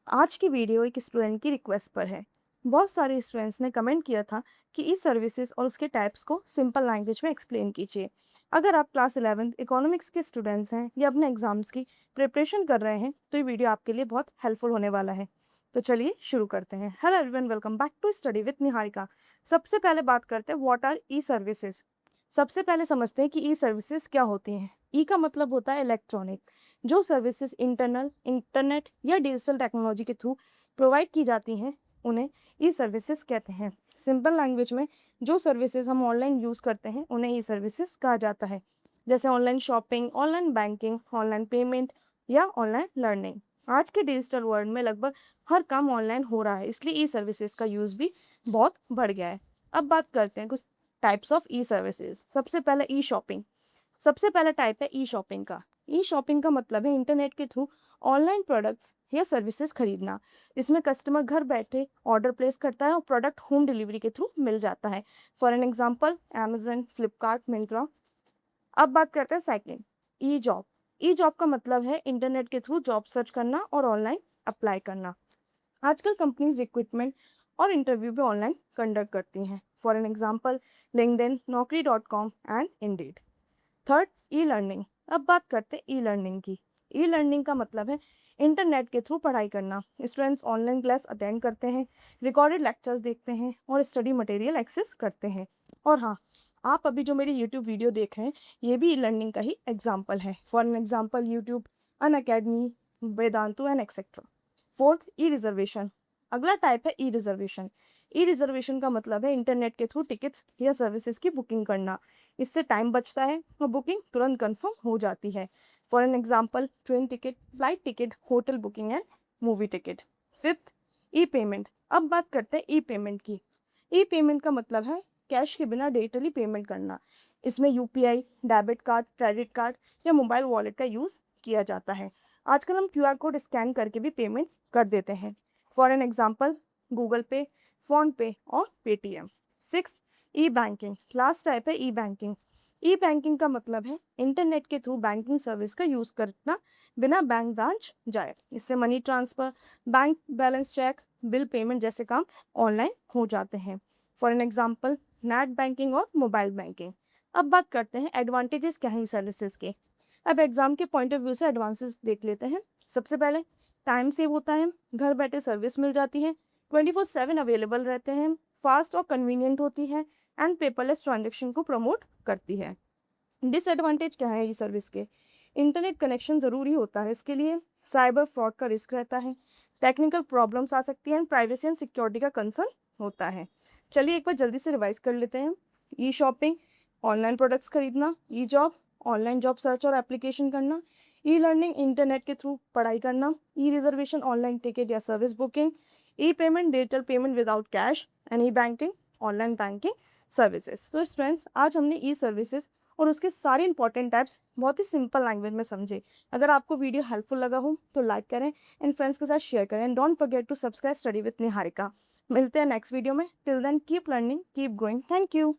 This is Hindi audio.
आज की वीडियो एक स्टूडेंट की रिक्वेस्ट पर है। बहुत सारे स्टूडेंट्स ने कमेंट किया था कि ई सर्विसेज और उसके टाइप्स को सिंपल लैंग्वेज में एक्सप्लेन कीजिए। अगर आप क्लास 11th इकोनॉमिक्स के स्टूडेंट्स हैं या अपने एग्जाम्स की प्रिपरेशन कर रहे हैं तो ये वीडियो आपके लिए बहुत हेल्पफुल होने वाला है। तो चलिए शुरू करते हैं। Hello everyone, welcome back to study with Niharika. सबसे पहले बात करते हैं व्हाट आर ई सर्विसेज। सबसे पहले समझते हैं कि ई सर्विसेज क्या होती हैं। ई का मतलब होता है इलेक्ट्रॉनिक। जो सर्विसेज इंटरनेट या डिजिटल टेक्नोलॉजी के थ्रू प्रोवाइड की जाती हैं उन्हें ई सर्विसेज कहते हैं। सिंपल लैंग्वेज में जो सर्विसेज हम ऑनलाइन यूज़ करते हैं उन्हें ई सर्विसेज कहा जाता है, जैसे online shopping, online banking, online payment या ऑनलाइन लर्निंग। आज के डिजिटल वर्ल्ड में लगभग हर काम ऑनलाइन हो रहा है, इसलिए ई सर्विसेज का यूज़ भी बहुत बढ़ गया है। अब बात करते हैं कुछ टाइप्स ऑफ ई सर्विसेज। सबसे पहले ई शॉपिंग। सबसे पहला टाइप है ई शॉपिंग का। ई शॉपिंग का मतलब है इंटरनेट के थ्रू ऑनलाइन प्रोडक्ट्स या सर्विसेज खरीदना। इसमें कस्टमर घर बैठे ऑर्डर प्लेस करता है और प्रोडक्ट होम डिलीवरी के थ्रू मिल जाता है। For an example Amazon, Flipkart, Myntra. अब बात करते हैं सेकंड, ई जॉब। ई जॉब का मतलब है इंटरनेट के थ्रू जॉब सर्च करना और ऑनलाइन अप्लाई करना। आजकल कंपनीज रिक्रूटमेंट और इंटरव्यू भी ऑनलाइन कंडक्ट करती हैं। For an example LinkedIn, naukri.com and Indeed. Third, e learning. अब बात करते हैं ई लर्निंग की। ई लर्निंग का मतलब है इंटरनेट के थ्रू पढ़ाई करना। स्टूडेंट्स ऑनलाइन क्लास अटेंड करते हैं, रिकॉर्डेड लेक्चर्स देखते हैं और स्टडी मटेरियल एक्सेस करते हैं। और हाँ, आप अभी जो मेरी यूट्यूब वीडियो देख रहे हैं ये भी ई लर्निंग का ही एग्जाम्पल है। For an example YouTube, Unacademy, Vedantu and etcetera. Fourth, e reservation. अगला टाइप है ई रिजर्वेशन। ई रिजर्वेशन का मतलब है इंटरनेट के थ्रू टिकट्स या सर्विसेज की बुकिंग करना। इससे टाइम बचता है और बुकिंग तुरंत कंफर्म हो जाती है। For an example train ticket, flight ticket, hotel booking and movie ticket. Fifth, E payment. अब बात करते हैं ई पेमेंट की। ई पेमेंट का मतलब है कैश के बिना डिजिटली पेमेंट करना। इसमें UPI, debit card, credit card या मोबाइल वॉलेट का यूज़ किया जाता है। आजकल हम क्यूआर कोड स्कैन करके भी पेमेंट कर देते हैं। फॉर एन एग्जांपल गूगल पे, फोन पे और पेटीएम। सिक्स, ई बैंकिंग। लास्ट टाइप है ई बैंकिंग। ई बैंकिंग का मतलब है इंटरनेट के थ्रू बैंकिंग सर्विस का यूज़ करना बिना बैंक ब्रांच जाए। इससे money transfer, bank balance check, bill payment जैसे काम ऑनलाइन हो जाते हैं। For an example net banking और मोबाइल बैंकिंग। अब बात करते हैं एडवांटेजेस क्या हैं सर्विसेज के। अब एग्जाम के पॉइंट ऑफ व्यू से एडवांसेस देख लेते हैं। सबसे पहले टाइम सेव होता है, घर बैठे सर्विस मिल जाती है, 24/7 अवेलेबल रहते हैं, फास्ट और कन्वीनियंट होती है एंड पेपरलेस ट्रांजेक्शन को प्रमोट करती है। डिसएडवांटेज क्या है ये सर्विस के? इंटरनेट कनेक्शन ज़रूरी होता है इसके लिए, साइबर फ्रॉड का रिस्क रहता है, टेक्निकल प्रॉब्लम्स आ सकती हैं, प्राइवेसी एंड सिक्योरिटी का कंसर्न होता है। चलिए एक बार जल्दी से रिवाइज कर लेते हैं। ई शॉपिंग, ऑनलाइन प्रोडक्ट्स खरीदना। ई जॉब, ऑनलाइन जॉब सर्च और एप्लीकेशन करना। ई लर्निंग, इंटरनेट के थ्रू पढ़ाई करना। ई रिजर्वेशन, ऑनलाइन टिकट या service booking. E payment, digital payment without cash. And E banking, online banking services. तो फ्रेंड्स, आज हमने ई सर्विसेज और उसके सारे इंपॉर्टेंट टाइप्स बहुत ही सिंपल लैंग्वेज में समझे। अगर आपको वीडियो हेल्पफुल लगा हो तो लाइक करें एंड फ्रेंड्स के साथ शेयर करें and don't forget to subscribe study with Niharika. मिलते हैं नेक्स्ट वीडियो में। Till then keep learning, keep growing. Thank you.